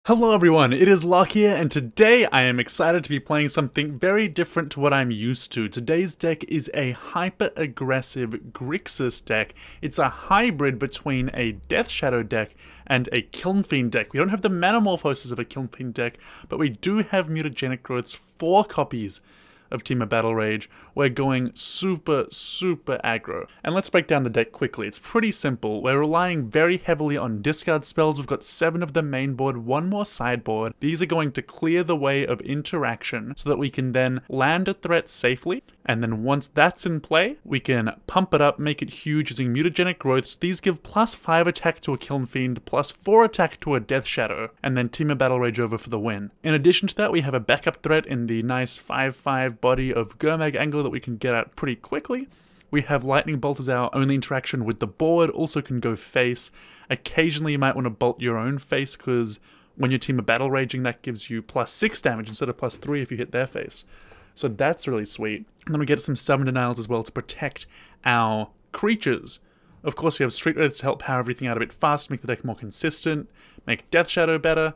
Hello everyone, it is Locke here, and today I am excited to be playing something very different to what I'm used to. Today's deck is a hyper-aggressive GRIXIS deck. It's a hybrid between a Death Shadow deck and a Kiln Fiend deck. We don't have the Metamorphosis of a Kiln Fiend deck, but we do have Mutagenic Growth's 4 copies of Temur Battle Rage. We're going super aggro. And let's break down the deck quickly. It's pretty simple. We're relying very heavily on discard spells. We've got 7 of the main board, 1 more sideboard. These are going to clear the way of interaction so that we can then land a threat safely. And then once that's in play, we can pump it up, make it huge using Mutagenic Growths. These give +5 attack to a Kiln Fiend, +4 attack to a Death Shadow, and then Temur Battle Rage over for the win. In addition to that, we have a backup threat in the nice 5/5 body of Gurmag Angler that we can get out pretty quickly. We have Lightning Bolt as our only interaction with the board, also can go face. Occasionally you might want to bolt your own face, because when you're Temur Battle Raging, that gives you +6 damage instead of +3 if you hit their face. So that's really sweet. And then we get some summon denials as well to protect our creatures. Of course, we have Street Wraith to help power everything out a bit faster, make the deck more consistent, make Death Shadow better,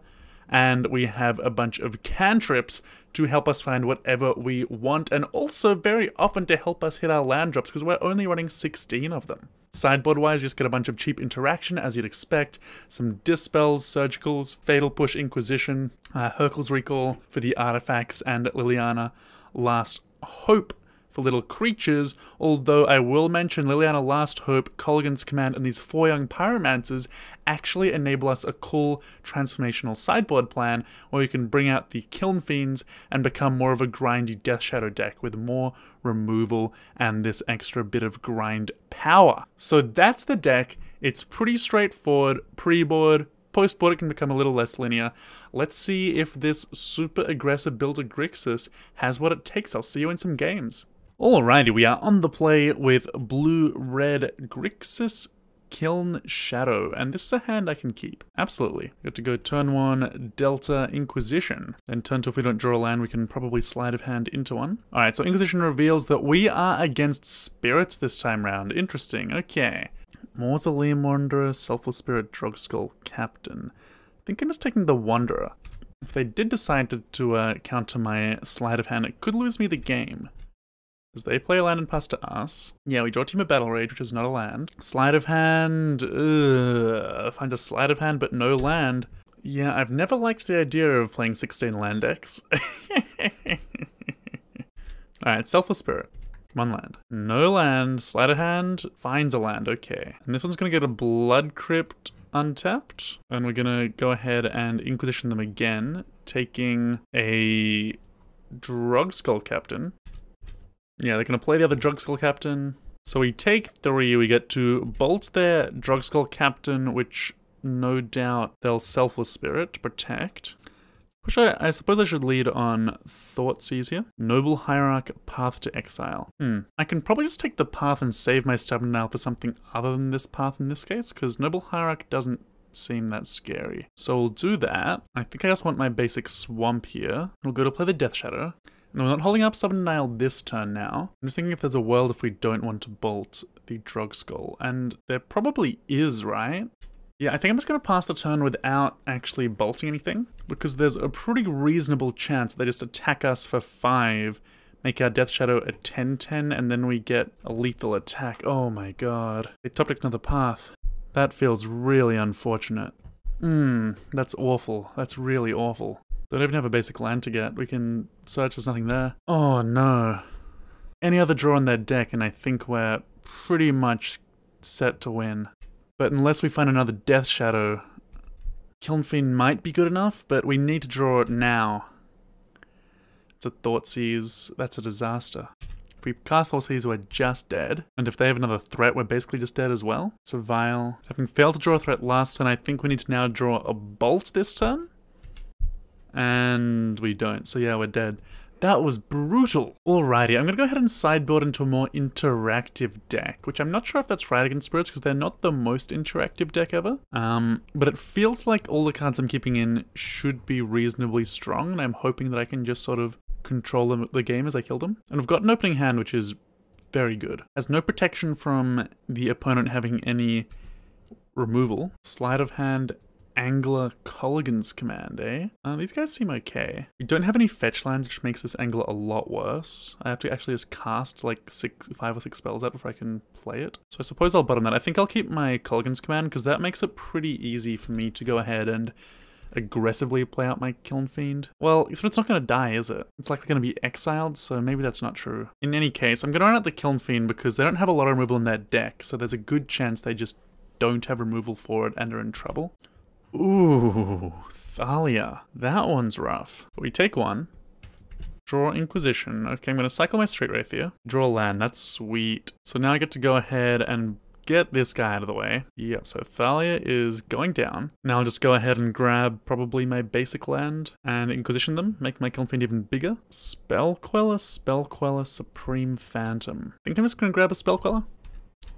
and we have a bunch of cantrips to help us find whatever we want, and also very often to help us hit our land drops, because we're only running 16 of them. Sideboard-wise, you just get a bunch of cheap interaction, as you'd expect. Some Dispels, Surgicals, Fatal Push, Inquisition, Hurkyl's Recall for the artifacts, and Liliana, Last Hope for little creatures, although I will mention Liliana Last Hope, Kolaghan's Command, and these 4 Young Pyromancers actually enable us a cool transformational sideboard plan where we can bring out the Kiln Fiends and become more of a grindy Death Shadow deck with more removal and this extra bit of grind power. So that's the deck. It's pretty straightforward pre-board. Post-board it can become a little less linear. Let's see if this super aggressive build of GRIXIS has what it takes. I'll see you in some games. Alrighty, we are on the play with blue-red GRIXIS Kiln Shadow, and this is a hand I can keep. Absolutely. Got to go turn 1 Delta Inquisition. Then turn 2, if we don't draw a land, we can probably Sleight of Hand into one. Alright, so Inquisition reveals that we are against spirits this time round. Interesting, okay. Mausoleum Wanderer, Selfless Spirit, Drogskull Captain. I think I'm just taking the Wanderer. If they did decide to counter my Sleight of Hand, it could lose me the game. Because they play a land and pass to us. Yeah, we draw Temur Battle Rage, which is not a land. Sleight of Hand, find a Sleight of Hand but no land. Yeah, I've never liked the idea of playing 16 land decks. Alright, Selfless Spirit. 1 land. No land. Sleight of Hand finds a land. Okay. And this one's going to get a Blood Crypt untapped. And we're going to go ahead and Inquisition them again, taking a Drogskull Captain. Yeah, they're going to play the other Drogskull Captain. So we take 3, we get to bolt their Drogskull Captain, which no doubt they'll Selfless Spirit to protect. Which I suppose I should lead on Thoughtseize here. Noble Hierarch, Path to Exile. I can probably just take the path and save my Stubborn Denial for something other than this path in this case, because Noble Hierarch doesn't seem that scary. So we'll do that. I think I just want my basic Swamp here. We'll go to play the Death Shadow. And we're not holding up Stubborn Denial this turn now. I'm just thinking if there's a world if we don't want to bolt the Drogskull. And there probably is, right? Yeah, I think I'm just going to pass the turn without actually bolting anything, because there's a pretty reasonable chance they just attack us for 5, make our Death Shadow a 10/10, and then we get a lethal attack. Oh my god. They top decked another path. That feels really unfortunate. That's awful. That's really awful. Don't even have a basic land to get. We can search, there's nothing there. Oh no. Any other draw in their deck and I think we're pretty much set to win. But unless we find another Death Shadow, Kiln Fiend might be good enough, but we need to draw it now. It's a Thoughtseize. That's a disaster. If we cast Thoughtseize, we're just dead. And if they have another threat, we're basically just dead as well. It's a Vial. Having failed to draw a threat last turn, I think we need to now draw a Bolt this turn. And we don't, so yeah, we're dead. That was brutal. Alrighty, I'm going to go ahead and sideboard into a more interactive deck, which I'm not sure if that's right against spirits because they're not the most interactive deck ever. But it feels like all the cards I'm keeping in should be reasonably strong, and I'm hoping that I can just sort of control the game as I kill them. And we've got an opening hand, which is very good. Has no protection from the opponent having any removal. Sleight of Hand Angler Kolaghan's command, eh? These guys seem okay. We don't have any fetch lands, which makes this Angler a lot worse. I have to actually just cast like 5 or 6 spells out before I can play it. So I suppose I'll bottom that. I think I'll keep my Kolaghan's command because that makes it pretty easy for me to go ahead and aggressively play out my Kiln Fiend. Well, it's not going to die, is it? It's likely going to be exiled, so maybe that's not true. In any case, I'm going to run out the Kiln Fiend because they don't have a lot of removal in their deck, so there's a good chance they just don't have removal for it and are in trouble. Ooh, Thalia. That one's rough. But we take one. Draw Inquisition. Okay, I'm going to cycle my Street Wraith here. Draw land. That's sweet. So now I get to go ahead and get this guy out of the way. Yep, so Thalia is going down. Now I'll just go ahead and grab probably my basic land and Inquisition them, make my Kiln Fiend even bigger. Spell Queller, Supreme Phantom. I think I'm just going to grab a Spell Queller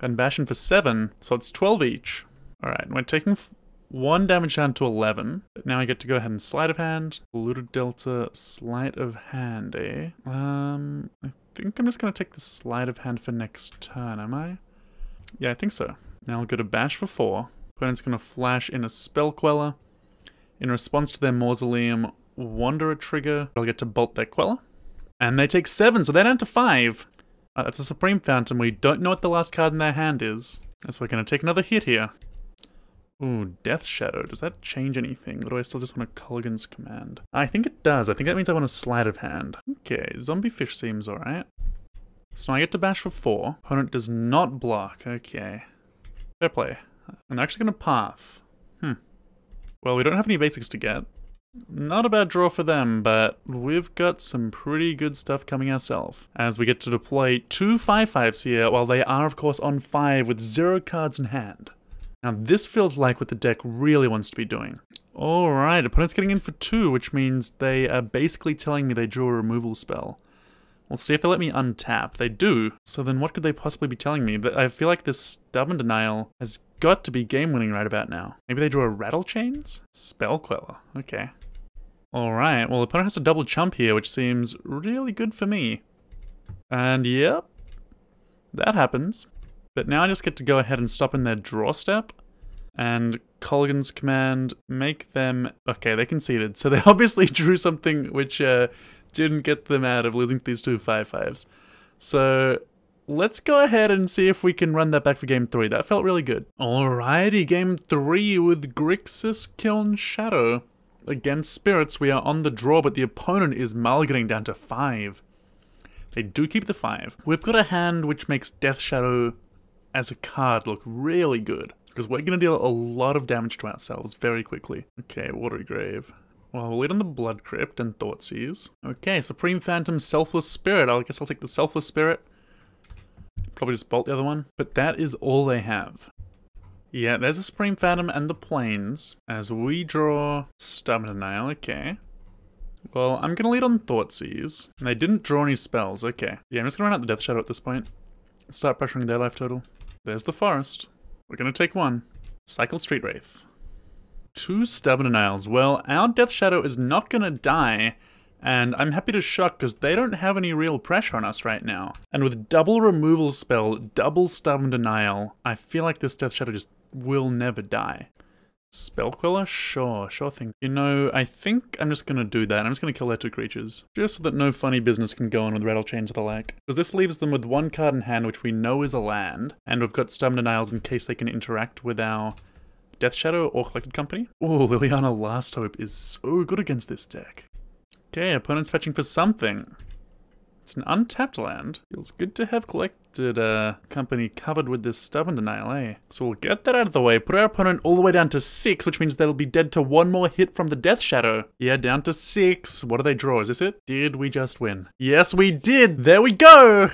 and bash in for 7, so it's 12 each. Alright, and we're taking 1 damage down to 11. But now I get to go ahead and Sleight of Hand. Polluted Delta, Sleight of Hand, eh? I think I'm just going to take the Sleight of Hand for next turn, am I? Yeah, I think so. Now I'll go to bash for 4. Opponent's going to flash in a Spell Queller. In response to their Mausoleum, Wanderer trigger. I'll get to bolt their Queller. And they take 7, so they're down to 5. That's a Supreme Phantom. We don't know what the last card in their hand is. So we're going to take another hit here. Ooh, Death Shadow. Does that change anything? Or do I still just want a Kolaghan's command? I think it does. I think that means I want a Sleight of Hand. Okay, Zombie Fish seems alright. So now I get to bash for 4. Opponent does not block. Okay. Fair play. And they're actually going to path. Well, we don't have any basics to get. Not a bad draw for them, but we've got some pretty good stuff coming ourselves. As we get to deploy 2 5/5s here, while they are, of course, on 5 with 0 cards in hand. Now this feels like what the deck really wants to be doing. Alright, opponent's getting in for 2, which means they are basically telling me they drew a removal spell. We'll see if they let me untap. They do. So then what could they possibly be telling me? But I feel like this Stubborn Denial has got to be game-winning right about now. Maybe they draw a Rattle Chains? Spell Queller. Okay. Alright, well the opponent has a double chump here, which seems really good for me. And yep, that happens. But now I just get to go ahead and stop in their draw step. And Kolaghan's command, make them... Okay, they conceded. So they obviously drew something which didn't get them out of losing these 2 5/5s. So let's go ahead and see if we can run that back for game 3. That felt really good. Alrighty, game 3 with GRIXIS KILN Shadow. Against Spirits, we are on the draw, but the opponent is mulliganing down to 5. They do keep the 5. We've got a hand which makes Death Shadow as a card look really good, because we're going to deal a lot of damage to ourselves very quickly. Okay, Watery Grave. Well, we'll lead on the Blood Crypt and Thoughtseize. Okay, Supreme Phantom, Selfless Spirit. I guess I'll take the Selfless Spirit. Probably just bolt the other one. But that is all they have. Yeah, there's the Supreme Phantom and the Plains. As we draw Stubborn Denial, okay. Well, I'm going to lead on Thoughtseize. And they didn't draw any spells, okay. Yeah, I'm just going to run out the Death Shadow at this point. Start pressuring their life total. There's the Forest. We're going to take 1. Cycle Street Wraith. 2 Stubborn Denials. Well, our Death Shadow is not going to die, and I'm happy to shock because they don't have any real pressure on us right now. And with double removal spell, double Stubborn Denial, I feel like this Death Shadow just will never die. Spell Queller? Sure thing. You know, I think I'm just going to do that. I'm just going to kill their 2 creatures. Just so that no funny business can go on with Rattle Chains or the like. Because this leaves them with 1 card in hand, which we know is a land. And we've got Stubborn Denials in case they can interact with our Death Shadow or Collected Company. Oh, Liliana Last Hope is so good against this deck. Okay, opponent's fetching for something. It's an untapped land. Feels good to have Collected Company covered with this Stubborn Denial, eh? So we'll get that out of the way, put our opponent all the way down to 6, which means they'll be dead to 1 more hit from the Death Shadow. Yeah, down to 6. What do they draw? Is this it? Did we just win? Yes, we did! There we go!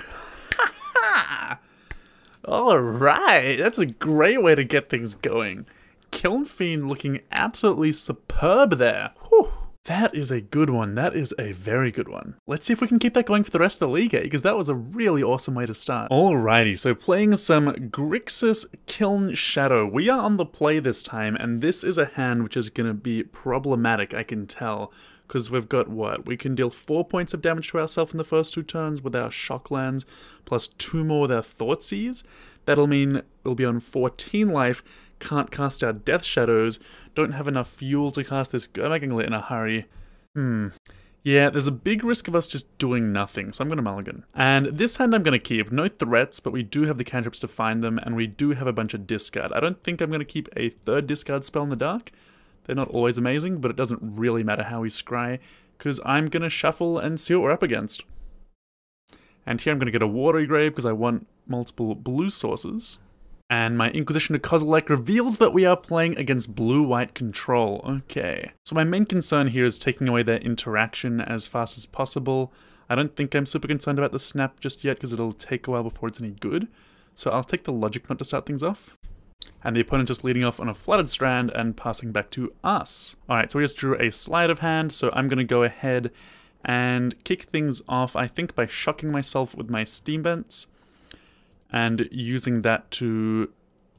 Alright, that's a great way to get things going. Kiln Fiend looking absolutely superb there. Whew. That is a good one. That is a very good one. Let's see if we can keep that going for the rest of the league, because that was a really awesome way to start. Alrighty, so playing some GRIXIS KILN Shadow. We are on the play this time, and this is a hand which is going to be problematic, I can tell. Because we've got what? We can deal 4 points of damage to ourselves in the first 2 turns with our shock lands, plus 2 more with our Thoughtseize. That'll mean we'll be on 14 life, can't cast our Death Shadows, don't have enough fuel to cast this Gurmag Angler in a hurry. Yeah, there's a big risk of us just doing nothing, so I'm going to mulligan. And this hand I'm going to keep. No threats, but we do have the cantrips to find them, and we do have a bunch of discard. I don't think I'm going to keep a third discard spell in the dark. They're not always amazing, but it doesn't really matter how we scry, because I'm going to shuffle and see what we're up against. And here I'm going to get a Watery Grave, because I want multiple blue sources. And my Inquisition of Kozilek reveals that we are playing against blue-white control. Okay. So my main concern here is taking away their interaction as fast as possible. I don't think I'm super concerned about the snap just yet because it'll take a while before it's any good. So I'll take the Logic Knot to start things off. And the opponent just leading off on a Flooded Strand and passing back to us. Alright, so we just drew a Sleight of Hand, so I'm going to go ahead and kick things off, I think, by shocking myself with my Steam Vents. And using that to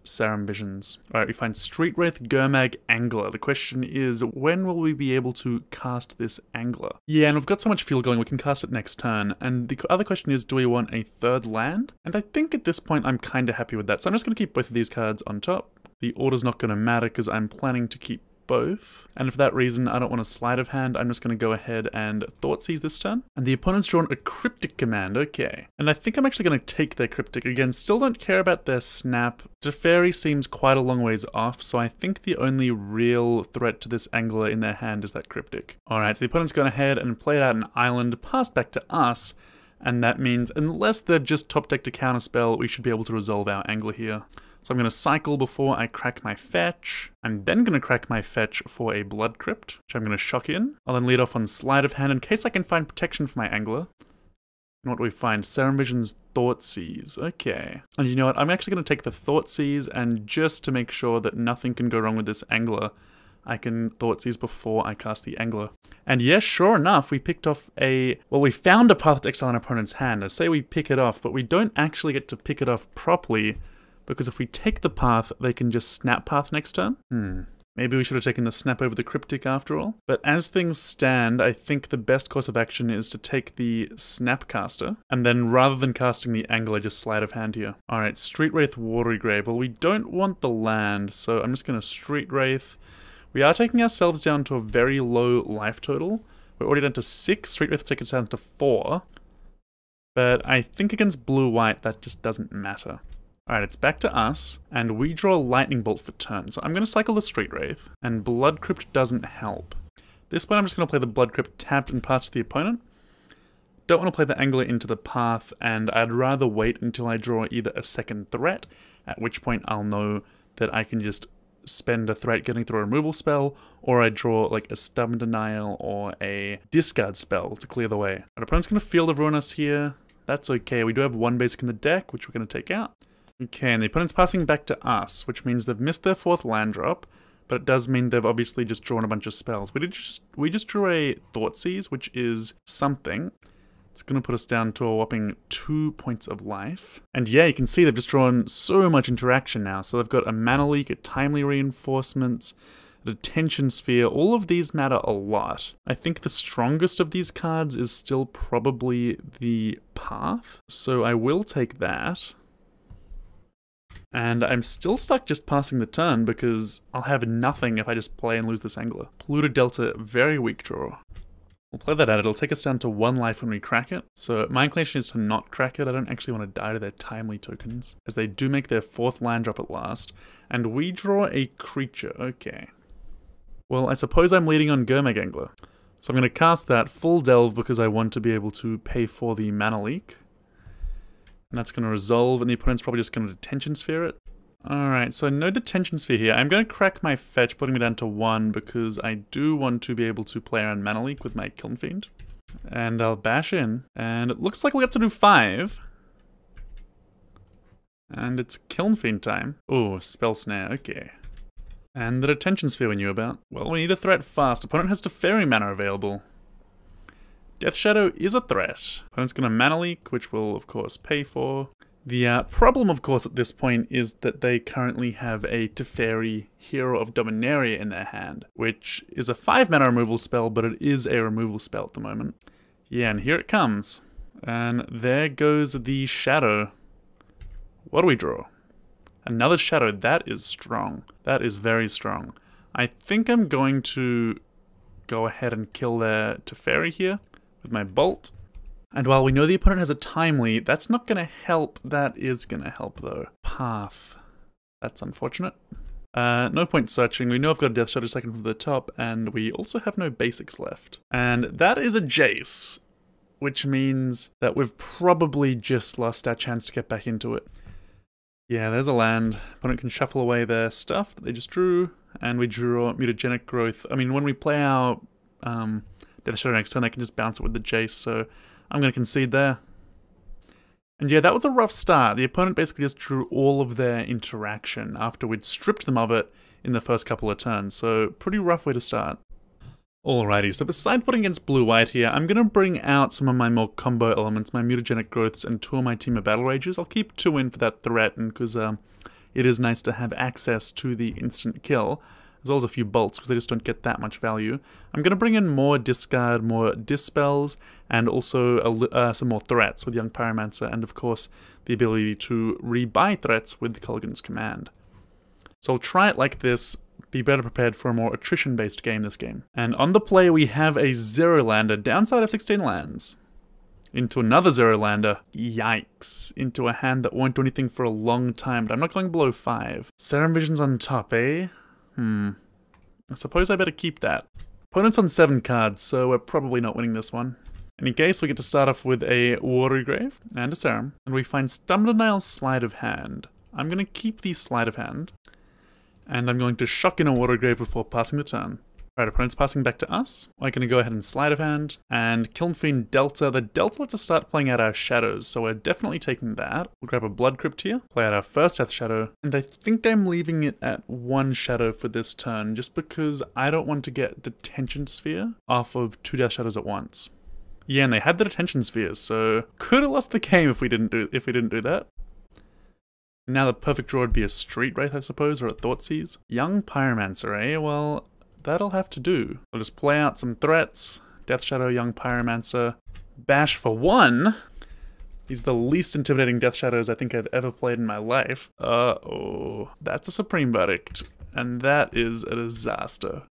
Serum Visions. Alright, we find Street Wraith, Gurmag Angler. The question is, when will we be able to cast this Angler? Yeah, and we've got so much fuel going, we can cast it next turn. And the other question is, do we want a third land? And I think at this point I'm kind of happy with that. So I'm just going to keep both of these cards on top. The order's not going to matter because I'm planning to keep both. And for that reason, I don't want a Sleight of Hand. I'm just going to go ahead and Thoughtseize this turn. And the opponent's drawn a Cryptic command, okay. And I think I'm actually going to take their Cryptic. Again, still don't care about their snap. Teferi seems quite a long ways off, so I think the only real threat to this Angler in their hand is that Cryptic. Alright, so the opponent's gone ahead and played out an island, passed back to us, and that means unless they've just top decked a counterspell, we should be able to resolve our Angler here. So I'm going to cycle before I crack my fetch. I'm then going to crack my fetch for a Blood Crypt, which I'm going to shock in. I'll then lead off on Sleight of Hand in case I can find protection for my Angler. And what do we find? Serum Visions, Thoughtseize. Okay. And you know what? I'm actually going to take the Thoughtseize, and just to make sure that nothing can go wrong with this Angler, I can Thoughtseize before I cast the Angler. And yes, sure enough, we picked off a... Well, we found a Path to Exile in our opponent's hand. I say we pick it off, but we don't actually get to pick it off properly, because if we take the path, they can just snap path next turn. Maybe we should have taken the snap over the Cryptic after all. But as things stand, I think the best course of action is to take the Snapcaster, and then rather than casting the Angler, just Sleight of Hand here. Alright, Street Wraith, Watery Grave. Well, we don't want the land, so I'm just going to Street Wraith. We are taking ourselves down to a very low life total. We're already down to 6, Street Wraith take us down to 4. But I think against blue-white, that just doesn't matter. Alright, it's back to us, and we draw a Lightning Bolt for turn. So I'm going to cycle the Street Wraith, and Blood Crypt doesn't help. This point I'm just going to play the Blood Crypt tapped and pass to the opponent. Don't want to play the Angler into the path, and I'd rather wait until I draw either a second threat, at which point I'll know that I can just spend a threat getting through a removal spell, or I draw like a Stubborn Denial or a discard spell to clear the way. Our opponent's going to Field of Ruin us here. That's okay. We do have one basic in the deck, which we're going to take out. Okay, and the opponent's passing back to us, which means they've missed their 4th land drop, but it does mean they've obviously just drawn a bunch of spells. We just drew a Thoughtseize, which is something. It's going to put us down to a whopping 2 points of life. And yeah, you can see they've just drawn so much interaction now. So they've got a Mana Leak, a Timely Reinforcements, a Detention Sphere. All of these matter a lot. I think the strongest of these cards is still probably the Path. So I will take that. And I'm still stuck just passing the turn because I'll have nothing if I just play and lose this Angler. Polluted Delta, very weak draw. We'll play that out. It'll take us down to 1 life when we crack it. So my inclination is to not crack it. I don't actually want to die to their timely tokens, as they do make their 4th land drop at last. And we draw a creature. Okay. Well, I suppose I'm leading on Gurmag Angler. So I'm going to cast that full delve because I want to be able to pay for the Mana Leak. And that's going to resolve, and the opponent's probably just going to Detention Sphere it. Alright, so no Detention Sphere here. I'm going to crack my fetch, putting me down to 1, because I do want to be able to play around Mana Leak with my Kiln Fiend. And I'll bash in, and it looks like we'll get to do 5. And it's Kiln Fiend time. Oh, Spell Snare, okay. And the Detention Sphere we knew about. Well, we need a threat fast. Opponent has Teferi mana available. Death Shadow is a threat. Opponent's going to Mana Leak, which we'll of course pay for. The problem, of course, at this point is that they currently have a Teferi, Hero of Dominaria in their hand, which is a 5 mana removal spell, but it is a removal spell at the moment. Yeah, and here it comes. And there goes the Shadow. What do we draw? Another shadow. That is strong. That is very strong. I think I'm going to go ahead and kill their Teferi here with my bolt. And while we know the opponent has a timely, that's not going to help. That is going to help though. Path. That's unfortunate. No point searching. We know I've got a Death Shadow second from the top, and we also have no basics left. And that is a Jace, which means that we've probably just lost our chance to get back into it. Yeah, there's a land. Opponent can shuffle away their stuff that they just drew, and we drew Mutagenic Growth. I mean, when we play our Death Shadow next turn, they can just bounce it with the Jace, so I'm going to concede there. And yeah, that was a rough start. The opponent basically just drew all of their interaction after we'd stripped them of it in the first couple of turns, so pretty rough way to start. Alrighty, so beside putting against blue-white here, I'm going to bring out some of my more combo elements, my Mutagenic Growths and 2 of my Temur Battle Rages. I'll keep 2 in for that threat, and because it is nice to have access to the instant kill, as well as a few bolts, because they just don't get that much value. I'm going to bring in more discard, more dispels, and also some more threats with Young Pyromancer, and of course the ability to rebuy threats with the Kolaghan's command. So I'll try it like this, be better prepared for a more attrition-based game this game. And on the play we have a 0-lander, downside of 16 lands. Into another 0-lander, yikes, into a hand that won't do anything for a long time, but I'm not going below 5. Serum Visions on top, eh? I suppose I better keep that. Opponent's on 7 cards, so we're probably not winning this one. In any case, we get to start off with a Watery Grave and a Serum, and we find Stumblenile's Sleight of Hand. I'm going to keep the Sleight of Hand, and I'm going to shock in a Watery Grave before passing the turn. Alright, opponent's passing back to us. I'm going to go ahead and Sleight of Hand, and Kiln Fiend Delta. The Delta lets us start playing out our shadows, so we're definitely taking that. We'll grab a Blood Crypt here, play out our first Death Shadow, and I think I'm leaving it at 1 shadow for this turn, just because I don't want to get Detention Sphere off of 2 Death Shadows at once. Yeah, and they had the Detention Spheres, so could have lost the game if we didn't do that. Now the perfect draw would be a Street Wraith, I suppose, or a Thoughtseize. Young Pyromancer, eh? Well, that'll have to do. I'll just play out some threats. Death Shadow, Young Pyromancer. Bash for 1! He's the least intimidating Death Shadows I think I've ever played in my life. Uh-oh. That's a Supreme Verdict. And that is a disaster.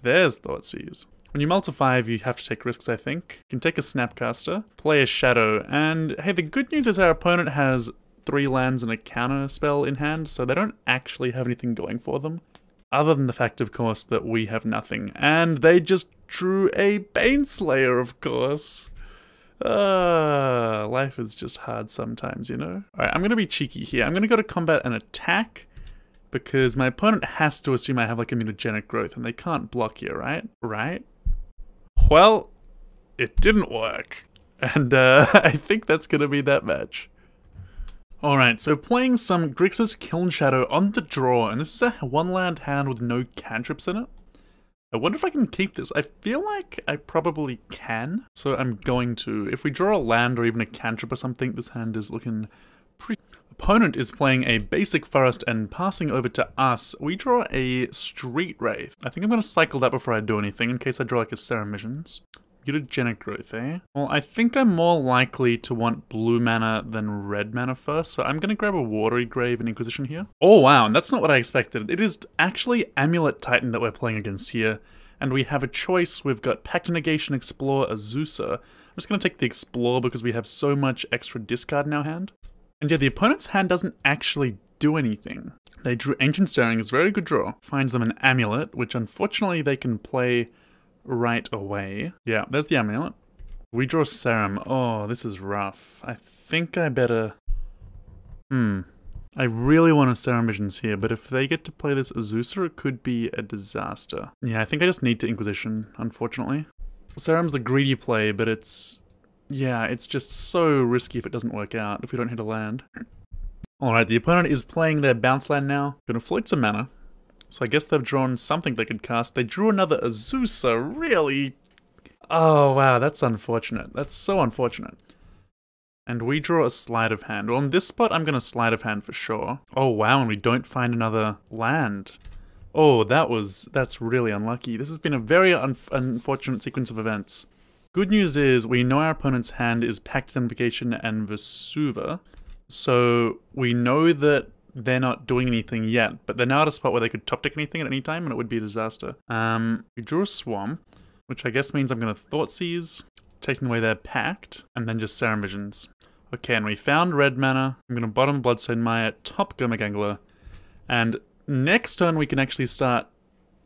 There's Thoughtseize. When you multi 5, you have to take risks, I think. You can take a Snapcaster, play a Shadow, and hey, the good news is our opponent has 3 lands and a counter spell in hand, so they don't actually have anything going for them. Other than the fact, of course, that we have nothing. And they just drew a Baneslayer, of course. Life is just hard sometimes, you know? Alright, I'm gonna be cheeky here. I'm gonna go to combat and attack, because my opponent has to assume I have like a Mutagenic Growth, and they can't block here, right? Right? Well, it didn't work. And I think that's gonna be that match. Alright, so playing some GRIXIS KILN Shadow on the draw, and this is a 1-land hand with no cantrips in it. I wonder if I can keep this. I feel like I probably can, so I'm going to. If we draw a land or even a cantrip or something, this hand is looking pretty... Opponent is playing a basic forest and passing over to us. We draw a Street Wraith. I think I'm going to cycle that before I do anything, in case I draw like a Serum Visions. Mutagenic Growth, eh? Well, I think I'm more likely to want blue mana than red mana first, so I'm gonna grab a Watery Grave and Inquisition here. Oh wow, and that's not what I expected. It is actually Amulet Titan that we're playing against here, and we have a choice. We've got Pact of Negation, Explore, Azusa. I'm just gonna take the Explore because we have so much extra discard in our hand. And yeah, the opponent's hand doesn't actually do anything. They drew Ancient Stirring, it's a very good draw. Finds them an Amulet, which unfortunately they can play right away. Yeah, there's the Amulet. We draw Serum. Oh, this is rough. I think I better... I really want a Serum Visions here, but if they get to play this Azusa, it could be a disaster. Yeah, I think I just need to Inquisition, unfortunately. Serum's the greedy play, but it's... yeah, it's just so risky if it doesn't work out, if we don't hit a land. Alright, the opponent is playing their bounce land now. Gonna float some mana. So I guess they've drawn something they could cast. They drew another Azusa, really? Oh wow, that's unfortunate. That's so unfortunate. And we draw a Sleight of Hand. Well, on this spot, I'm going to Sleight of Hand for sure. Oh wow, and we don't find another land. Oh, that's really unlucky. This has been a very unfortunate sequence of events. Good news is, we know our opponent's hand is Pact of Invocation and Vesuva. So we know that they're not doing anything yet, but they're now at a spot where they could top deck anything at any time and it would be a disaster. We drew a Swamp, which I guess means I'm going to Thoughtseize, taking away their Pact, and then just Serum Visions. Okay, and we found red mana. I'm going to bottom Bloodstained Mire, top Gurmag Angler, and next turn we can actually start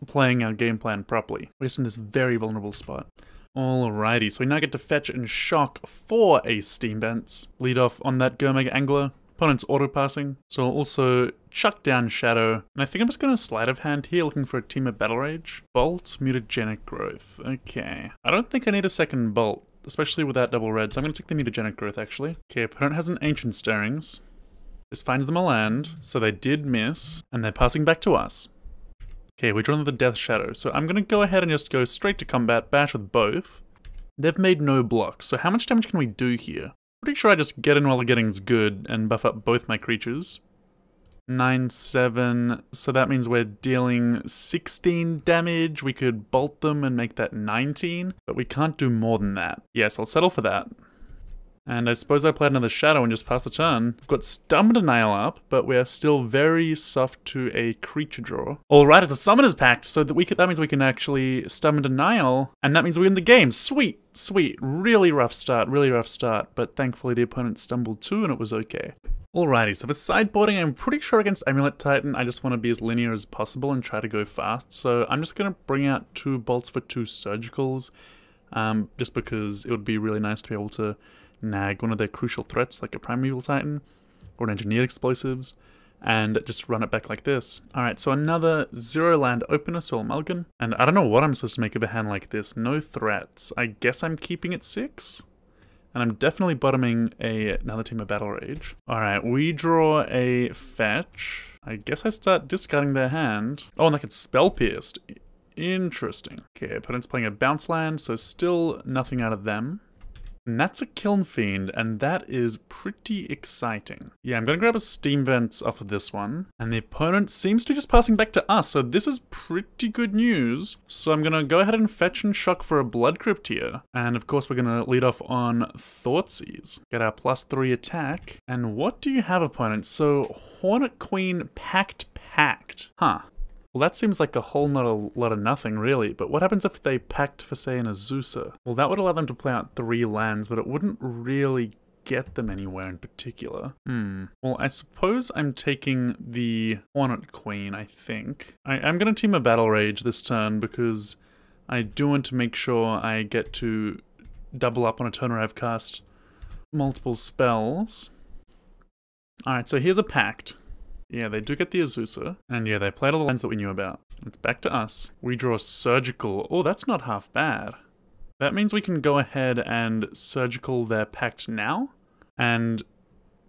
playing our game plan properly. We're just in this very vulnerable spot. Alrighty, so we now get to fetch and shock for a Steam Vents. Lead off on that Gurmag Angler. Opponent's auto-passing, so I'll also chuck down Shadow. And I think I'm just going to Sleight of Hand here, looking for a Temur Battle Rage. Bolt, Mutagenic Growth. Okay. I don't think I need a second Bolt, especially without double red, so I'm going to take the Mutagenic Growth, actually. Okay, opponent has an Ancient Stirrings. This finds them a land, so they did miss, and they're passing back to us. Okay, we're drawing the Death Shadow, so I'm going to go ahead and just go straight to combat, bash with both. They've made no blocks, so how much damage can we do here? Pretty sure I just get in while the getting's good and buff up both my creatures. 9-7, so that means we're dealing 16 damage. We could bolt them and make that 19, but we can't do more than that. Yes, I'll settle for that. And I suppose I played another Shadow and just passed the turn. We've got Stun Denial up, but we're still very soft to a creature draw. Alright, it's a Summoner's Pact, so that means we can actually Stun Denial, and that means we win the game. Sweet, sweet. Really rough start, but thankfully the opponent stumbled too and it was okay. Alrighty, so for sideboarding, I'm pretty sure against Amulet Titan, I just want to be as linear as possible and try to go fast, so I'm just going to bring out 2 bolts for 2 surgicals, just because it would be really nice to be able to nag one of their crucial threats like a Primeval Titan or an Engineered Explosives and just run it back like this. Alright, so another 0 land opener, so Mulligan. And I don't know what I'm supposed to make of a hand like this. No threats. I guess I'm keeping it 6. And I'm definitely bottoming another Temur Battle Rage. Alright, we draw a fetch. I guess I start discarding their hand. Oh, and I can Spell Pierced. Interesting. Okay, opponent's playing a bounce land, so still nothing out of them. And that's a Kiln Fiend, and that is pretty exciting. Yeah, I'm gonna grab a Steam Vents off of this one. And the opponent seems to be just passing back to us, so this is pretty good news. So I'm gonna go ahead and fetch and shock for a Blood Crypt here. And of course we're gonna lead off on Thoughtseize. Get our +3 attack. And what do you have, opponent? So Hornet Queen Pact. Huh. Well, that seems like a whole lot of nothing, really. But what happens if they packed for, say, an Azusa? Well, that would allow them to play out 3 lands, but it wouldn't really get them anywhere in particular. Well, I suppose I'm taking the Hornet Queen, I think. I'm going to Temur Battle Rage this turn because I do want to make sure I get to double up on a turn where I've cast multiple spells. Alright, so here's a Pact. Yeah, they do get the Azusa. And yeah, they played all the lands that we knew about. It's back to us. We draw Surgical. Oh, that's not half bad. That means we can go ahead and Surgical their Pact now. And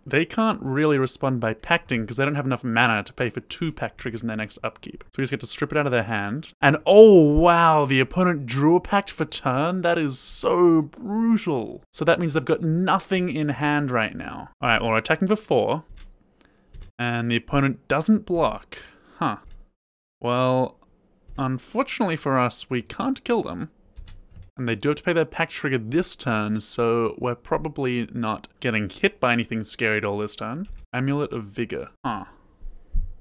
they can't really respond by pacting because they don't have enough mana to pay for 2 Pact triggers in their next upkeep. So we just get to strip it out of their hand. And oh wow, the opponent drew a Pact for turn? That is so brutal. So that means they've got nothing in hand right now. Alright, well, we're attacking for 4. And the opponent doesn't block. Huh. Well, unfortunately for us, we can't kill them. And they do have to pay their Pact trigger this turn, so we're probably not getting hit by anything scary at all this turn. Amulet of Vigor. Huh.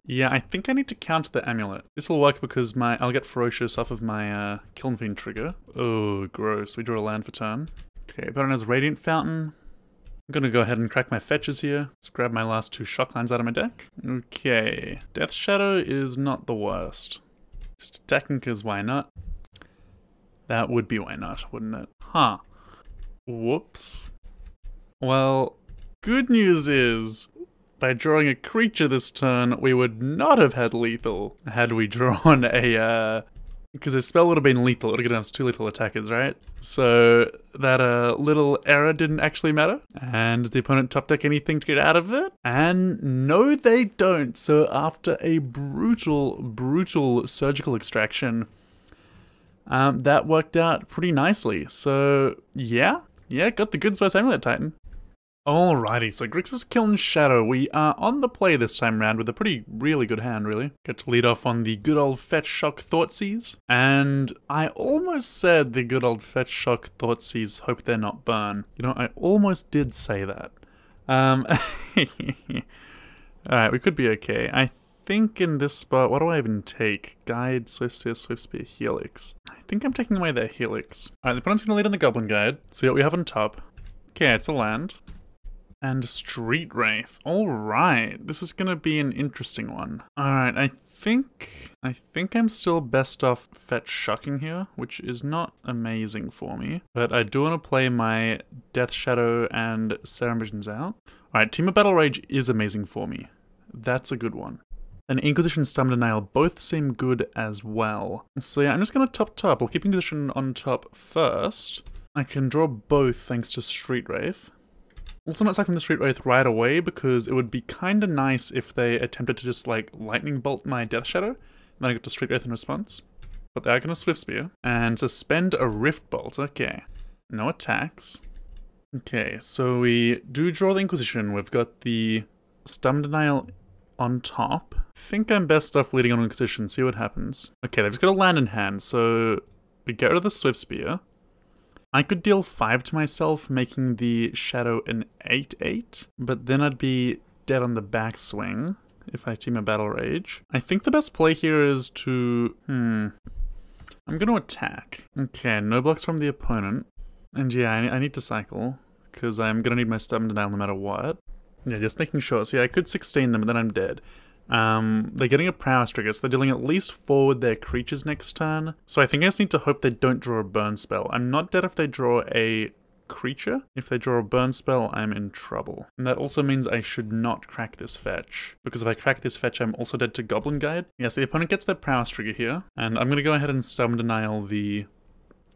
Yeah, I think I need to counter the Amulet. This will work because I'll get Ferocious off of my Kiln Fiend trigger. Oh, gross. We draw a land for turn. Okay, opponent has Radiant Fountain. I'm gonna go ahead and crack my fetches here. Let's grab my last 2 shock lines out of my deck. Okay, Death Shadow is not the worst. Just attacking because why not? That would be why not, wouldn't it? Huh. Whoops. Well, good news is, by drawing a creature this turn, we would not have had lethal had we drawn a, because the spell would have been lethal. It would have given us 2 lethal attackers, right? So that little error didn't actually matter. And does the opponent top deck anything to get out of it? And no, they don't. So after a brutal surgical extraction, that worked out pretty nicely. So yeah, got the goods by Amulet Titan. Alrighty, so GRIXIS KILN Shadow. We are on the play this time round with a really good hand, really. Get to lead off on the good old Fetch Shock Thoughtseize. And I almost said the good old Fetch Shock Thoughtseize, hope they're not burn. You know, I almost did say that. Alright, we could be okay. I think in this spot, what do I even take? Guide, Swift Spear, Helix. I think I'm taking away their Helix. Alright, the opponent's gonna lead on the Goblin Guide. See what we have on top. Okay, it's a land. And Street Wraith. Alright, this is gonna be an interesting one. Alright, I think I'm still best off fetch shucking here, which is not amazing for me. But I do want to play my Death Shadow and Serum Visions out. Alright, Temur Battle Rage is amazing for me. That's a good one. And Inquisition Stun Denial both seem good as well. So yeah, I'm just gonna top. I'll keep Inquisition on top first. I can draw both thanks to Street Wraith. Also not cycling the Street Wraith right away because it would be kinda nice if they attempted to just like lightning bolt my Death Shadow, and then I got to Street Wraith in response. But they are gonna Swift Spear and suspend a Rift Bolt. Okay, no attacks. Okay, so we do draw the Inquisition. We've got the Stun Denial on top. I think I'm best off leading on Inquisition, see what happens. Okay, they've just got a land in hand, so we get rid of the Swift Spear. I could deal 5 to myself, making the Shadow an 8/8, but then I'd be dead on the backswing if I Temur Battle Rage. I think the best play here is to... I'm gonna attack. Okay, no blocks from the opponent. And yeah, I need to cycle, because I'm gonna need my Stubborn Denial no matter what. Yeah, just making sure. So yeah, I could 16 them, but then I'm dead. They're getting a prowess trigger, so they're dealing at least 4 with their creatures next turn. So I think I just need to hope they don't draw a burn spell. I'm not dead if they draw a creature. If they draw a burn spell, I'm in trouble. And that also means I should not crack this fetch, because if I crack this fetch, I'm also dead to Goblin Guide. Yeah, so the opponent gets their prowess trigger here, and I'm gonna go ahead and Stubborn Denial the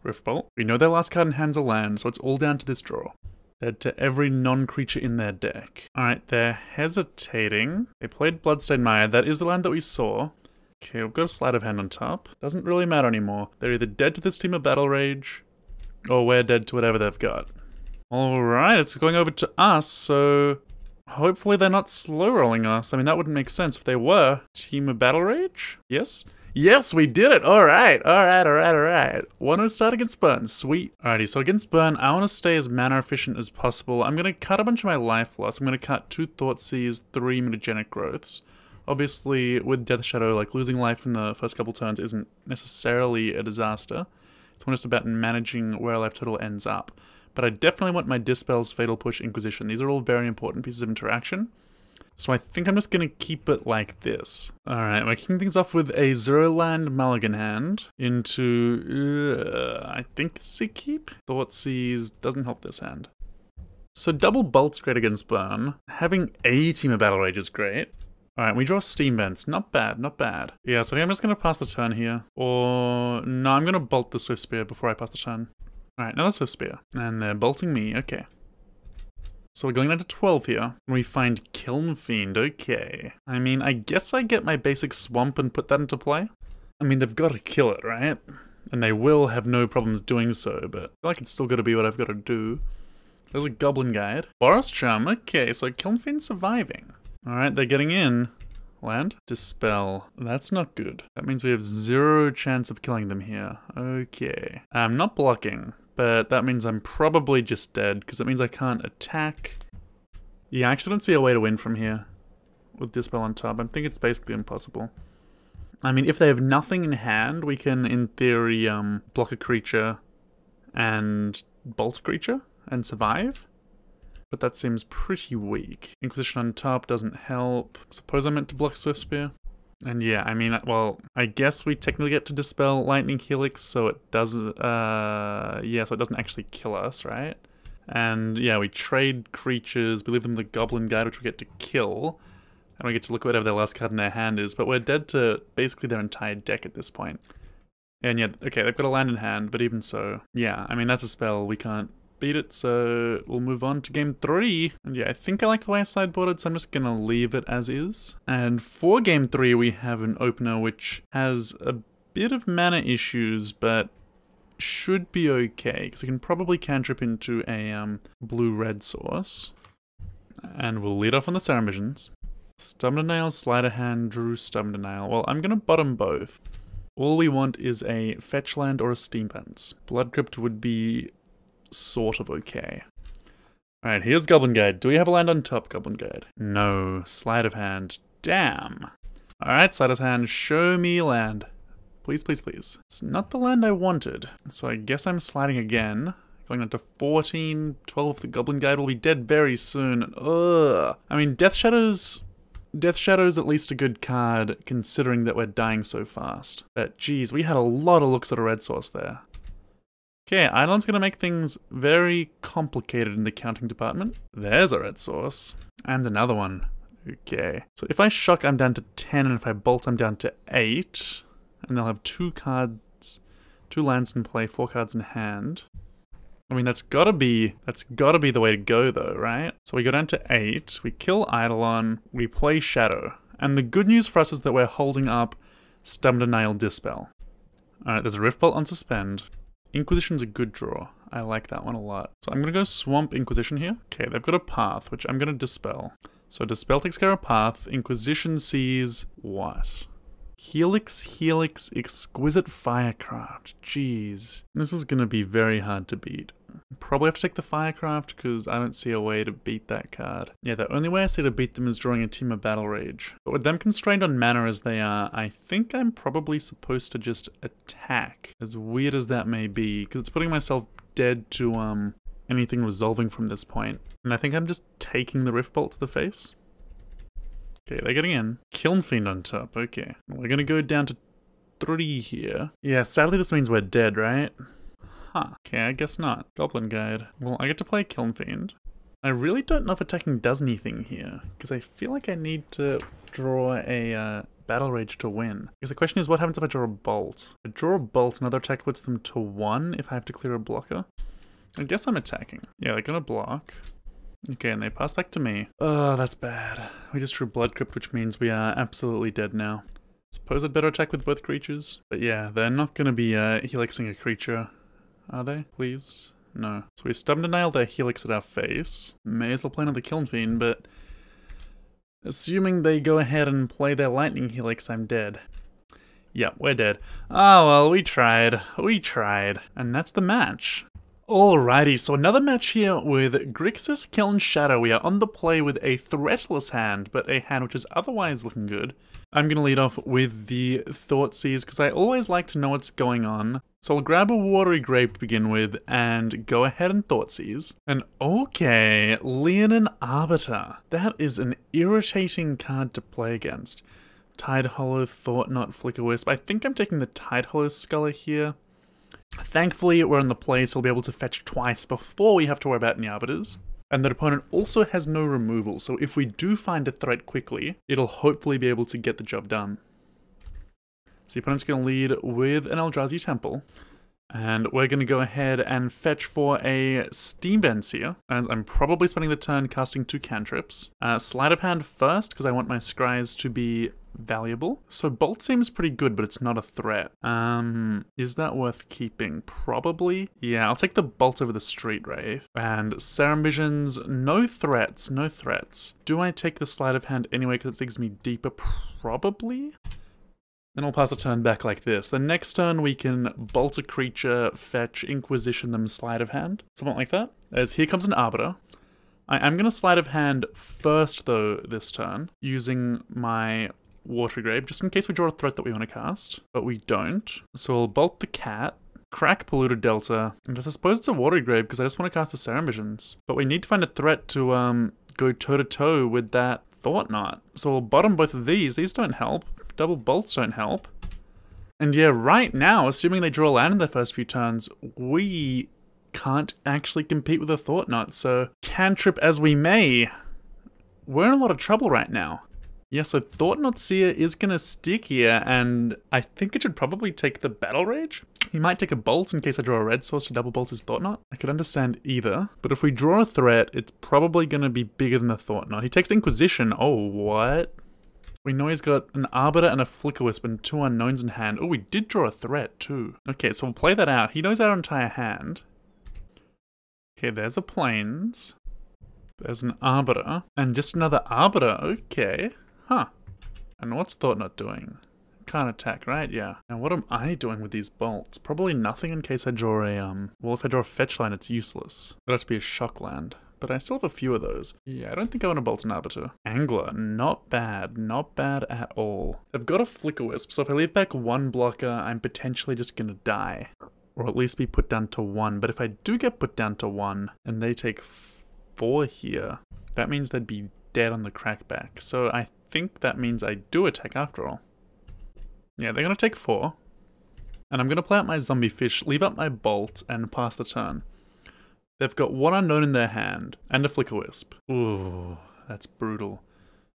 Rift Bolt. We know their last card in hand's a land, so it's all down to this draw. Dead to every non-creature in their deck. Alright, they're hesitating. They played Bloodstained Mire. That is the land that we saw. Okay, we've got a Sleight of Hand on top. Doesn't really matter anymore. They're either dead to this Temur Battle Rage, or we're dead to whatever they've got. Alright, it's going over to us, so... hopefully they're not slow rolling us. I mean, that wouldn't make sense if they were. Temur Battle Rage? Yes? Yes, we did it! Alright. 1-0 start against Burn. Sweet. Alrighty, so against Burn, I want to stay as mana efficient as possible. I'm going to cut a bunch of my life loss. I'm going to cut 2 Thoughtseize, 3 Mutagenic Growths. Obviously, with Death Shadow, like, losing life in the first couple turns isn't necessarily a disaster. It's more just about managing where life total ends up. But I definitely want my Dispels, Fatal Push, Inquisition. These are all very important pieces of interaction. So I think I'm just going to keep it like this. Alright, we're kicking things off with a 0-land Mulligan hand into, I think it's a keep? Thoughtseize doesn't help this hand. So double Bolt's great against Burn. Having a Temur Battle Rage is great. Alright, we draw Steam Vents. Not bad, not bad. Yeah, so I think I'm just going to pass the turn here. Or, no, I'm going to Bolt the Swift Spear before I pass the turn. Alright, now the Swift Spear. And they're bolting me, okay. So we're going down to 12 here, and we find Kiln Fiend, okay. I mean, I guess I get my basic swamp and put that into play. I mean, they've got to kill it, right? And they will have no problems doing so, but I feel like it's still got to be what I've got to do. There's a Goblin Guide. Boros Charm, okay, so Kiln Fiend's surviving. Alright, they're getting in. Land? Dispel. That's not good. That means we have 0 chance of killing them here. Okay. I'm not blocking. But that means I'm probably just dead, because that means I can't attack. Yeah, I actually don't see a way to win from here with Dispel on top. I think it's basically impossible. I mean, if they have nothing in hand, we can, in theory, block a creature and bolt a creature and survive. But that seems pretty weak. Inquisition on top doesn't help. Suppose I meant to block Swift Spear. And yeah, I mean, well, I guess we technically get to Dispel Lightning Helix, so it does, yeah, so it doesn't actually kill us, right? And yeah, we trade creatures, we leave them the Goblin Guide, which we get to kill, and we get to look at whatever their last card in their hand is, but we're dead to basically their entire deck at this point. And yeah, okay, they've got a land in hand, but even so, yeah, I mean, that's a spell, we can't beat it, so we'll move on to game 3. And yeah, I think I like the way I sideboarded, so I'm just gonna leave it as is. And for game 3, we have an opener which has a bit of mana issues, but should be okay, because we can probably cantrip into a blue-red source. And we'll lead off on the Serum Visions. Stubborn Denial, Sleight of Hand, drew Stubborn Denial. Well, I'm gonna bottom both. All we want is a fetch land or a Steam Vents. Blood Crypt would be sort of okay. Alright, here's Goblin Guide. Do we have a land on top, Goblin Guide? No. Sleight of Hand. Damn. Alright, Sleight of Hand, show me land. Please, please, please. It's not the land I wanted. So I guess I'm sliding again. Going on to 14. 12, the Goblin Guide will be dead very soon. Ugh. I mean, Death Shadow's at least a good card, considering that we're dying so fast. But geez, we had a lot of looks at a red source there. Okay, Eidolon's gonna make things very complicated in the counting department. There's a red source. And another one. Okay. So if I shock, I'm down to 10, and if I bolt, I'm down to 8. And they'll have 2 cards, 2 lands in play, 4 cards in hand. I mean, that's gotta be the way to go though, right? So we go down to 8, we kill Eidolon, we play Shadow. And the good news for us is that we're holding up Stubborn Denial Dispel. Alright, there's a Rift Bolt on Suspend. Inquisition's a good draw. I like that one a lot. So I'm gonna go Swamp Inquisition here. Okay, they've got a Path, which I'm gonna Dispel. So Dispel takes care of Path, Inquisition sees what? Helix, Exquisite Firecraft. Jeez. This is gonna be very hard to beat. Probably have to take the Firecraft because I don't see a way to beat that card. Yeah, the only way I see to beat them is drawing a Temur Battle Rage. But with them constrained on mana as they are, I think I'm probably supposed to just attack. As weird as that may be, because it's putting myself dead to anything resolving from this point. And I think I'm just taking the Rift Bolt to the face. Okay, they're getting in. Kiln Fiend on top, okay. We're gonna go down to 3 here. Yeah, sadly this means we're dead, right? Huh, okay, I guess not. Goblin Guide. Well, I get to play Kiln Fiend. I really don't know if attacking does anything here, because I feel like I need to draw a Battle Rage to win. Because the question is, what happens if I draw a Bolt? If I draw a Bolt, another attack puts them to 1 if I have to clear a blocker. I guess I'm attacking. Yeah, they're gonna block. Okay, and they pass back to me. Oh, that's bad. We just drew Blood Crypt, which means we are absolutely dead now. Suppose I'd better attack with both creatures. But yeah, they're not gonna be helixing a creature. Are they? Please? No. So we Stubborn Denial their helix at our face. May as well play another Kiln Fiend, but assuming they go ahead and play their Lightning Helix, I'm dead. Yep, we're dead. Oh well, we tried. We tried. And that's the match. Alrighty, so another match here with GRIXIS KILN Shadow. We are on the play with a threatless hand, but a hand which is otherwise looking good. I'm going to lead off with the Thoughtseize, because I always like to know what's going on. So I'll grab a Watery Grave to begin with, and go ahead and Thoughtseize. And okay, Liliana Arbiter. That is an irritating card to play against. Tidehollow, Thought-Knot, Flickerwisp. I think I'm taking the Tidehollow Scholar here. Thankfully, we're on the play, so we'll be able to fetch twice before we have to worry about any Arbiters. And the opponent also has no removal, so if we do find a threat quickly, it'll hopefully be able to get the job done. So the opponent's going to lead with an Eldrazi Temple. And we're going to go ahead and fetch for a Steam Vents here, as I'm probably spending the turn casting 2 cantrips. Sleight of Hand first, because I want my scries to be valuable. So Bolt seems pretty good, but it's not a threat. Is that worth keeping? Probably. Yeah, I'll take the Bolt over the Street Wraith. And Serum Visions, no threats, no threats. Do I take the Sleight of Hand anyway because it digs me deeper? Probably. Then I'll pass the turn back like this. The next turn we can Bolt a creature, fetch, Inquisition them, Sleight of Hand. Something like that. As here comes an Arbiter. I am going to Sleight of Hand first though this turn, using my Watery Grave, just in case we draw a threat that we want to cast. But we don't. So we'll Bolt the Cat, crack Polluted Delta, and just I suppose it's a Watery Grave because I just want to cast the Serum Visions. But we need to find a threat to go toe-to-toe with that Thought-Knot. So we'll bottom both of these. These don't help. Double bolts don't help. And yeah, right now, assuming they draw a land in their first few turns, we can't actually compete with a Thought-Knot, so cantrip as we may, we're in a lot of trouble right now. Yeah, so Thought-Knot Seer is gonna stick here, and I think it should probably take the Battle Rage. He might take a Bolt in case I draw a red source to double bolt his Thought-Knot. I could understand either, but if we draw a threat, it's probably gonna be bigger than the Thought-Knot. He takes the Inquisition. Oh, what? We know he's got an Arbiter and a Flickerwisp and 2 unknowns in hand. Oh, we did draw a threat too. Okay, so we'll play that out. He knows our entire hand. Okay, there's a Plains. There's an Arbiter. And just another Arbiter. Okay. Huh. And what's Thought-Knot doing? Can't attack, right? Yeah. Now what am I doing with these bolts? Probably nothing in case I draw a, well, if I draw a fetch land, it's useless. It'd have to be a shock land. but I still have a few of those. Yeah, I don't think I want to bolt an Arbiter. Angler, not bad. Not bad at all. I've got a Flicker Wisp, so if I leave back one blocker, I'm potentially just gonna die. Or at least be put down to 1. But if I do get put down to 1, and they take 4 here, that means they'd be dead on the crackback. So I think that means I do attack after all. Yeah, they're gonna take 4. And I'm gonna play out my Zombie Fish, leave up my Bolt, and pass the turn. They've got 1 unknown in their hand, and a Flicker Wisp. Ooh, that's brutal.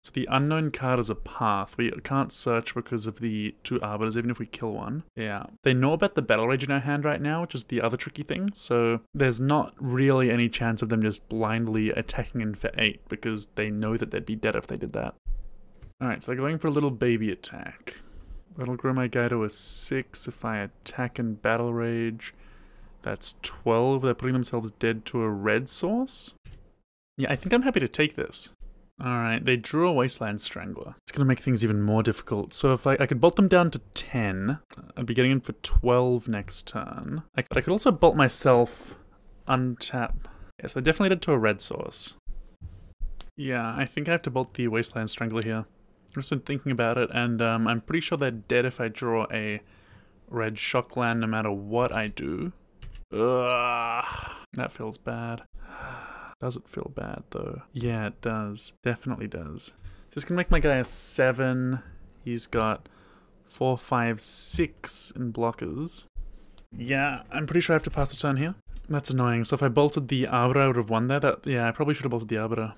So the unknown card is a path. We can't search because of the 2 Arbiters, even if we kill one. Yeah. They know about the Battle Rage in our hand right now, which is the other tricky thing, so there's not really any chance of them just blindly attacking in for 8, because they know that they'd be dead if they did that. Alright, so they're going for a little baby attack. That'll grow my guy to a 6 if I attack and Battle Rage. That's 12. They're putting themselves dead to a red source? Yeah, I think I'm happy to take this. Alright, they drew a Wasteland Strangler. It's gonna make things even more difficult. So if I could bolt them down to 10, I'd be getting in for 12 next turn. I could also bolt myself, untap. Yes, they're definitely dead to a red source. Yeah, I think I have to bolt the Wasteland Strangler here. I've just been thinking about it, and I'm pretty sure they're dead if I draw a red Shockland no matter what I do. Ugh, that feels bad. Does it feel bad though? Yeah, it does. Definitely does. This can make my guy a 7. He's got 4, 5, 6 in blockers. Yeah, I'm pretty sure I have to pass the turn here. That's annoying. So if I bolted the Arbiter, I would have won there. Yeah, I probably should have bolted the Arbiter.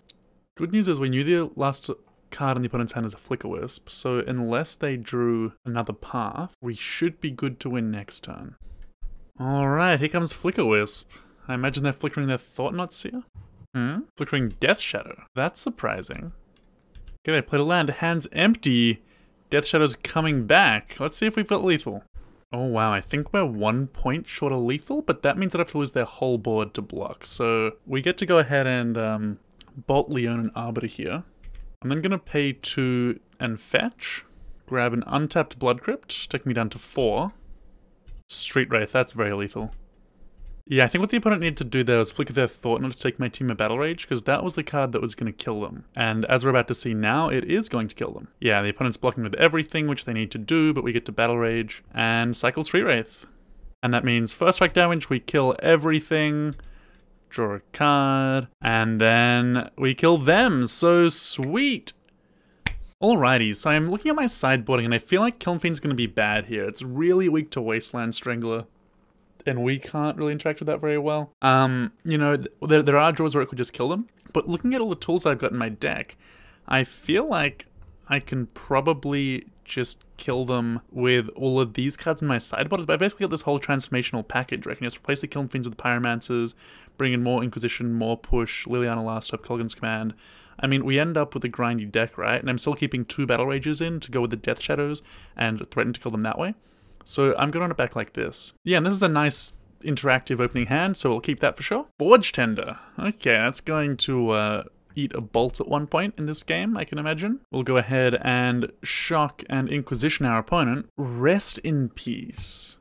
Good news is we knew the last card in the opponent's hand is a Flicker Wisp, so unless they drew another path, we should be good to win next turn. Alright, here comes Flicker Wisp. I imagine they're flickering their Thoughtseize. Flickering Death Shadow. That's surprising. Okay, they played a land. Hands empty. Death Shadow's coming back. Let's see if we've got lethal. Oh wow, I think we're 1 point short of lethal, but that means I'd have to lose their whole board to block. So we get to go ahead and bolt Leon and Arbiter here. I'm then gonna pay 2 and fetch. Grab an untapped Blood Crypt, take me down to 4. Street Wraith, that's very lethal. Yeah, I think what the opponent needed to do there was flicker their Thought not to take my Temur Battle Rage, because that was the card that was going to kill them. And as we're about to see now, it is going to kill them. Yeah, the opponent's blocking with everything, which they need to do, but we get to Battle Rage and cycle Street Wraith. And that means first strike damage, we kill everything, draw a card, and then we kill them. So sweet! Alrighty, so I'm looking at my sideboarding, and I feel like Kiln Fiend's going to be bad here. It's really weak to Wasteland Strangler, and we can't really interact with that very well. You know, there are draws where it could just kill them, but looking at all the tools I've got in my deck, I feel like I can probably just kill them with all of these cards in my sideboard. I basically got this whole transformational package, right? I can just replace the Kiln Fiends with the Pyromancers, bring in more Inquisition, more push, Liliana Last Hope, Kolaghan's Command. I mean, we end up with a grindy deck, right? And I'm still keeping 2 Battle Rages in to go with the Death Shadows and threaten to kill them that way. So I'm going to run it back like this. Yeah, and this is a nice interactive opening hand, so we'll keep that for sure. Forge Tender. Okay, that's going to eat a bolt at one point in this game, I can imagine. We'll go ahead and shock and Inquisition our opponent. Rest in peace.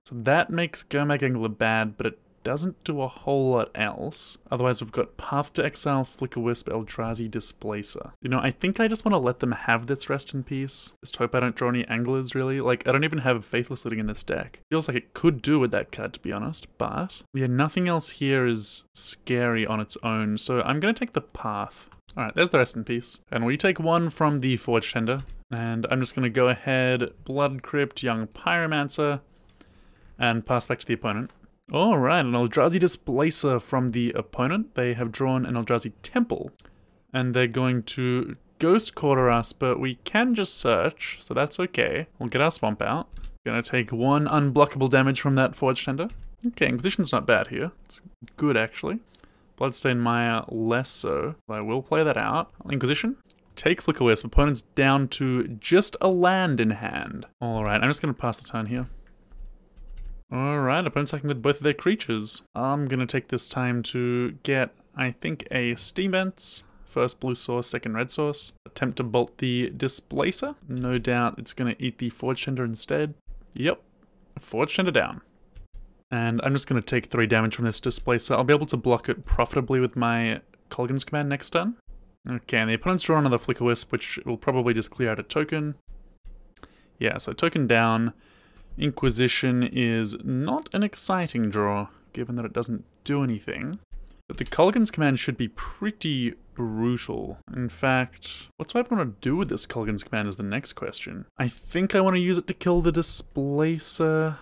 So that makes Gurmag Angler bad, but it doesn't do a whole lot else. Otherwise, we've got Path to Exile, Flicker Wisp, Eldrazi, Displacer. You know, I think I just want to let them have this rest in peace. Just hope I don't draw any Anglers, really. Like, I don't even have Faithless Looting in this deck. Feels like it could do with that card, to be honest, but yeah, nothing else here is scary on its own, so I'm going to take the Path. Alright, there's the rest in peace. And we take 1 from the Forge Tender, and I'm just going to go ahead, Blood Crypt, Young Pyromancer, and pass back to the opponent. Alright, an Eldrazi Displacer from the opponent. They have drawn an Eldrazi Temple, and they're going to Ghost Quarter us, but we can just search, so that's okay. We'll get our Swamp out. Gonna take 1 unblockable damage from that Forge Tender. Okay, Inquisition's not bad here. It's good, actually. Bloodstained Mire, less so. I will play that out. Inquisition. Take Flicker Wisp. Opponent's down to just a land in hand. Alright, I'm just gonna pass the turn here. Alright, opponent's attacking with both of their creatures. I'm gonna take this time to get, I think, a Steam Vents. First blue source, second red source. Attempt to bolt the Displacer. No doubt it's gonna eat the Forge Tender instead. Yep, Forge Tender down. And I'm just going to take 3 damage from this Displacer. I'll be able to block it profitably with my Kolaghan's Command next turn. Okay, and the opponent's drawn another Flicker Wisp, which will probably just clear out a token. Yeah, so token down. Inquisition is not an exciting draw, given that it doesn't do anything. But the Kolaghan's Command should be pretty brutal. In fact, what do I want to do with this Kolaghan's Command is the next question. I think I want to use it to kill the Displacer.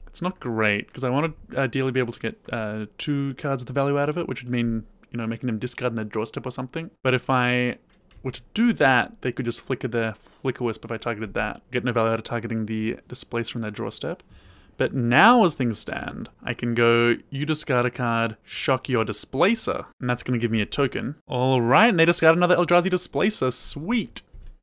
It's not great, because I want to ideally be able to get 2 cards of the value out of it, which would mean, you know, making them discard in their doorstep or something. But if I were to do that, they could just flicker their Flicker Wisp if I targeted that. Get no value out of targeting the Displacer in their doorstep. But now, as things stand, I can go, you discard a card, shock your Displacer, and that's going to give me a token. Alright, and they discard another Eldrazi Displacer, sweet!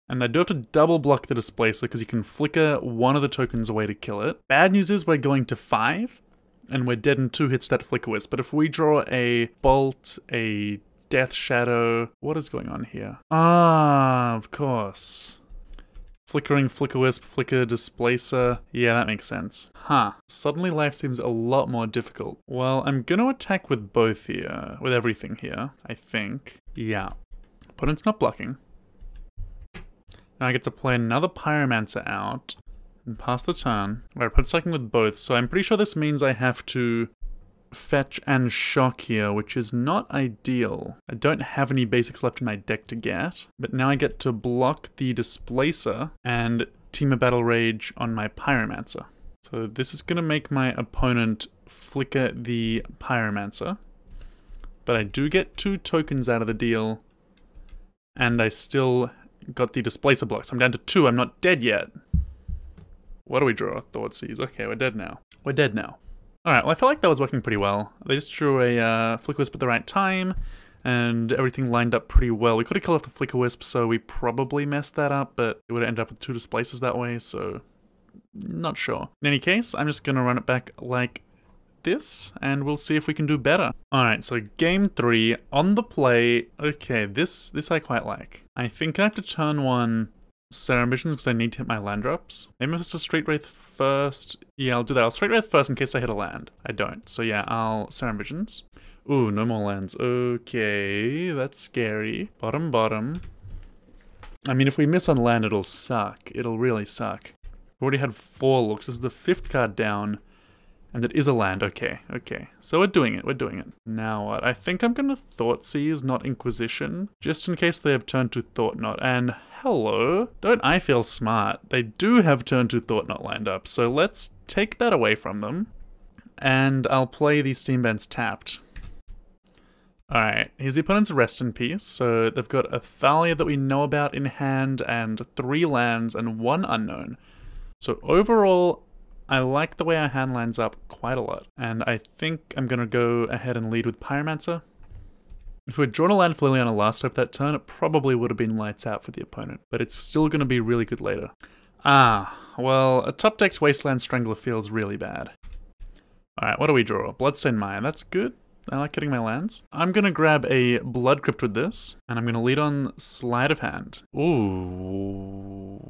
And I do have to double block the Displacer because you can flicker one of the tokens away to kill it. Bad news is we're going to 5, and we're dead in 2 hits that Flicker Wisp. But if we draw a Bolt, a Death Shadow, what is going on here? Ah, of course. Flickering Flicker Wisp, Flicker Displacer. Yeah, that makes sense. Huh. Suddenly life seems a lot more difficult. Well, I'm gonna attack with both here. With everything here, I think. Yeah. Opponent's not blocking. Now I get to play another Pyromancer out and pass the turn. Alright, opponent's attacking with both, so I'm pretty sure this means I have to fetch and shock here, which is not ideal. I don't have any basics left in my deck to get, but now I get to block the Displacer and Temur Battle Rage on my Pyromancer. So this is going to make my opponent flicker the Pyromancer, but I do get 2 tokens out of the deal, and I still got the Displacer block, so I'm down to 2, I'm not dead yet. What do we draw? Thoughtseize. Okay, we're dead now. We're dead now. Alright, well I felt like that was working pretty well. They just drew a Flicker Wisp at the right time, and everything lined up pretty well. We could have killed off the Flicker Wisp, so we probably messed that up, but it would have ended up with 2 Displacers that way, so not sure. In any case, I'm just going to run it back like this, and we'll see if we can do better. Alright, so game 3, on the play. Okay, this I quite like. I think I have to turn 1 Serum Visions because I need to hit my land drops. Maybe it's a Street Wraith first. Yeah, I'll do that. I'll Street Wraith first in case I hit a land. I don't. So yeah, I'll Serum Visions. Ooh, no more lands. Okay, that's scary. Bottom, bottom. I mean, if we miss on land, it'll suck. It'll really suck. We already had 4 looks. This is the 5th card down. And it is a land. Okay, okay. So we're doing it. We're doing it. Now what? I think I'm going to Thoughtseize, not Inquisition. Just in case they have turn to Thought Knot. And hello. Don't I feel smart? They do have turn to Thought Knot lined up. So let's take that away from them. And I'll play these Steam Vents tapped. Alright, here's the opponent's Rest in Peace. So they've got a Thalia that we know about in hand, and 3 lands and 1 unknown. So overall, I like the way our hand lines up quite a lot. And I think I'm going to go ahead and lead with Pyromancer. If we'd drawn a land for Liliana last up that turn, it probably would have been lights out for the opponent. But it's still going to be really good later. Ah, well, a top-decked Wasteland Strangler feels really bad. Alright, what do we draw? Bloodstained Mire, that's good. I like getting my lands. I'm going to grab a Blood Crypt with this, and I'm going to lead on Sleight of Hand. Ooh,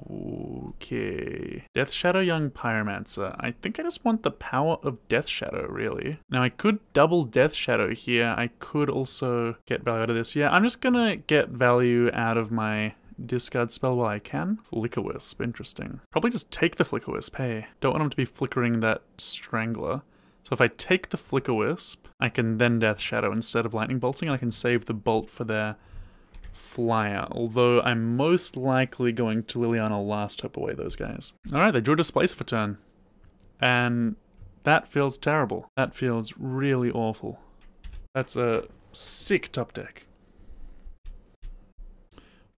okay. Death Shadow, Young Pyromancer. I think I just want the power of Death Shadow, really. Now, I could double Death Shadow here. I could also get value out of this. Yeah, I'm just going to get value out of my discard spell while I can. Flicker Wisp, interesting. Probably just take the Flicker Wisp, hey. Don't want him to be flickering that Strangler. So if I take the Flicker Wisp, I can then Death Shadow instead of Lightning Bolting, and I can save the Bolt for their Flyer. Although I'm most likely going to Liliana last hope away those guys. Alright, they drew Displacer for turn. And that feels terrible. That feels really awful. That's a sick top deck.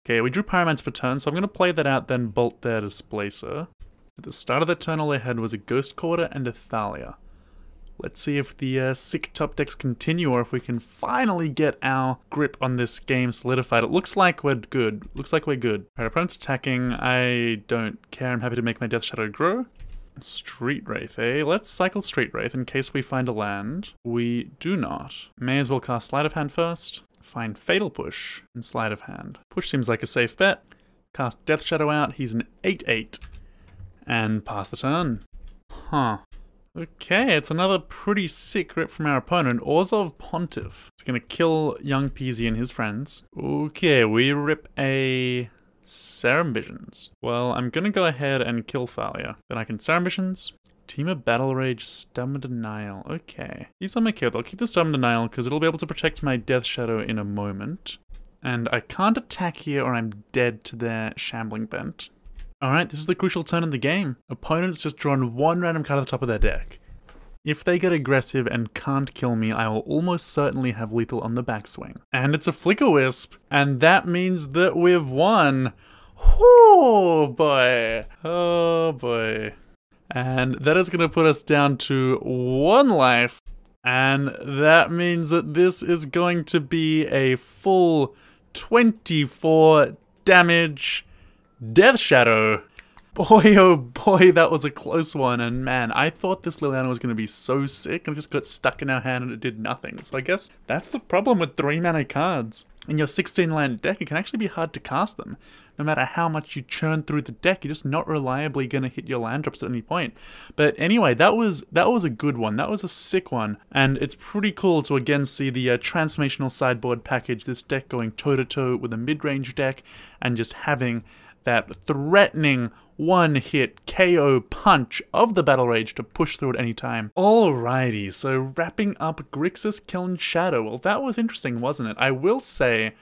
Okay, we drew Pyromancer for turn, so I'm going to play that out, then Bolt their Displacer. At the start of the turn, all they had was a Ghost Quarter and a Thalia. Let's see if the sick top decks continue, or if we can finally get our grip on this game solidified. It looks like we're good. Looks like we're good. Alright, opponent's attacking. I don't care. I'm happy to make my Death Shadow grow. Street Wraith, eh? Let's cycle Street Wraith in case we find a land. We do not. May as well cast Sleight of Hand first. Find Fatal Push and Sleight of Hand. Push seems like a safe bet. Cast Death Shadow out. He's an 8/8. And pass the turn. Huh. Okay, it's another pretty sick rip from our opponent, Orzhov Pontiff. It's gonna kill Young Peasy and his friends. Okay, we rip a Serum Visions. Well, I'm gonna go ahead and kill Thalia. Then I can Serum Visions. Temur Battle Rage, Stubborn Denial. Okay. He's on my kid. I'll keep the Stubborn Denial because it'll be able to protect my Death Shadow in a moment. And I can't attack here or I'm dead to their Shambling Bent. Alright, this is the crucial turn in the game. Opponent's just drawn one random card at the top of their deck. If they get aggressive and can't kill me, I will almost certainly have lethal on the backswing. And it's a Flicker Wisp, and that means that we've won. Oh boy. Oh boy. And that is going to put us down to 1 life. And that means that this is going to be a full 24 damage Death Shadow. Boy, oh boy, that was a close one. And man, I thought this Liliana was going to be so sick and it just got stuck in our hand and it did nothing. So I guess that's the problem with 3 mana cards. In your 16 land deck, it can actually be hard to cast them. No matter how much you churn through the deck, you're just not reliably going to hit your land drops at any point. But anyway, that was a good one. That was a sick one. And it's pretty cool to again see the transformational sideboard package, this deck going toe-to-toe with a mid-range deck and just having that threatening one-hit KO punch of the Battle Rage to push through at any time. Alrighty, so wrapping up GRIXIS KILN Shadow. Well, that was interesting, wasn't it? I will say,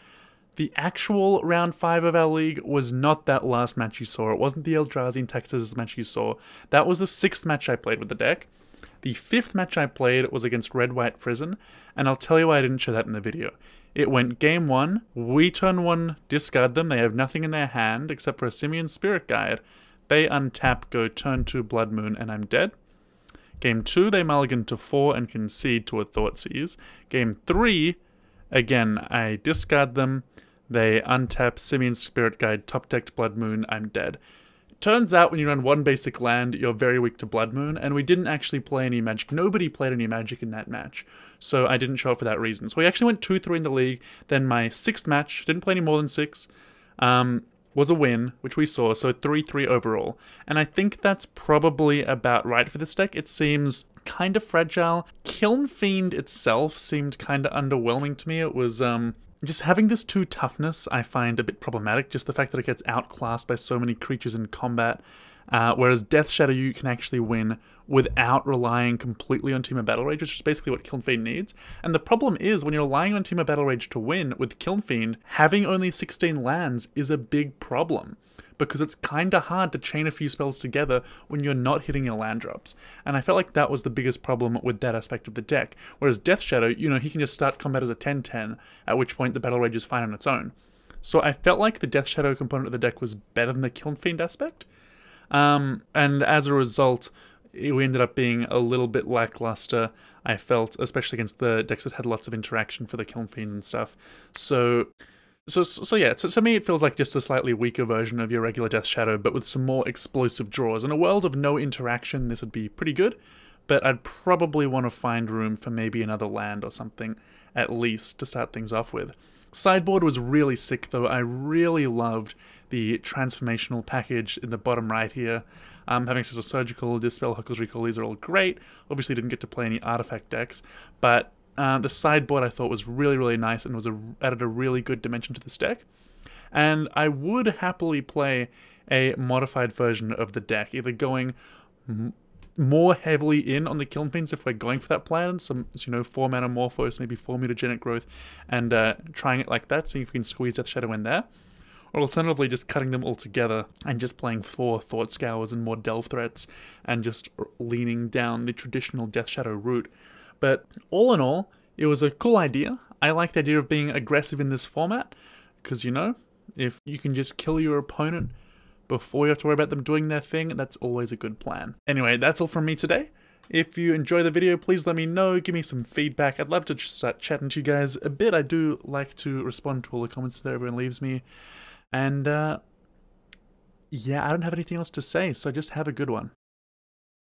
the actual round 5 of our league was not that last match you saw. It wasn't the Eldrazi and Texas match you saw. That was the 6th match I played with the deck. The 5th match I played was against Red-White Prison, and I'll tell you why I didn't show that in the video. It went game 1, we turn 1, discard them, they have nothing in their hand except for a Simian Spirit Guide. They untap, go turn 2 Blood Moon, and I'm dead. Game 2, they mulligan to 4 and concede to a Thoughtseize. Game 3, again, I discard them, they untap Simian Spirit Guide, top decked Blood Moon, I'm dead. Turns out when you run 1 basic land, you're very weak to Blood Moon, and we didn't actually play any Magic. Nobody played any Magic in that match, so I didn't show up for that reason. So we actually went 2-3 in the league, then my 6th match, didn't play any more than 6, was a win, which we saw, so 3-3 overall. And I think that's probably about right for this deck. It seems kind of fragile. Kiln Fiend itself seemed kind of underwhelming to me. It was, just having this 2 toughness I find a bit problematic, just the fact that it gets outclassed by so many creatures in combat, whereas Death Shadow you can actually win without relying completely on Temur Battle Rage, which is basically what Kiln Fiend needs. And the problem is, when you're relying on Temur Battle Rage to win with Kiln Fiend, having only 16 lands is a big problem, because it's kinda hard to chain a few spells together when you're not hitting your land drops. And I felt like that was the biggest problem with that aspect of the deck. Whereas Death Shadow, you know, he can just start combat as a 10-10, at which point the Battle Rage is fine on its own. So I felt like the Death Shadow component of the deck was better than the Kiln Fiend aspect. And as a result, we ended up being a little bit lackluster, I felt, especially against the decks that had lots of interaction for the Kiln Fiend and stuff. So yeah, to me it feels like just a slightly weaker version of your regular Death Shadow, but with some more explosive draws. In a world of no interaction, this would be pretty good, but I'd probably want to find room for maybe another land or something, at least, to start things off with. Sideboard was really sick though. I really loved the transformational package in the bottom right here. Having access to Surgical, Dispel, Hurkyl's Recall, these are all great. Obviously didn't get to play any artifact decks, but the sideboard I thought was really, really nice and was added a really good dimension to this deck. And I would happily play a modified version of the deck, either going more heavily in on the Kiln Fiends if we're going for that plan, some, you know, 4 mana Morphos, maybe 4 Mutagenic Growth, and trying it like that, seeing if we can squeeze Death Shadow in there. Or alternatively, just cutting them all together and just playing 4 Thought Scours and more Delve Threats, and just leaning down the traditional Death Shadow route. But all in all, it was a cool idea. I like the idea of being aggressive in this format, because, you know, if you can just kill your opponent before you have to worry about them doing their thing, that's always a good plan. Anyway, that's all from me today. If you enjoy the video, please let me know, give me some feedback. I'd love to just start chatting to you guys a bit. I do like to respond to all the comments that everyone leaves me. And yeah, I don't have anything else to say, so just have a good one.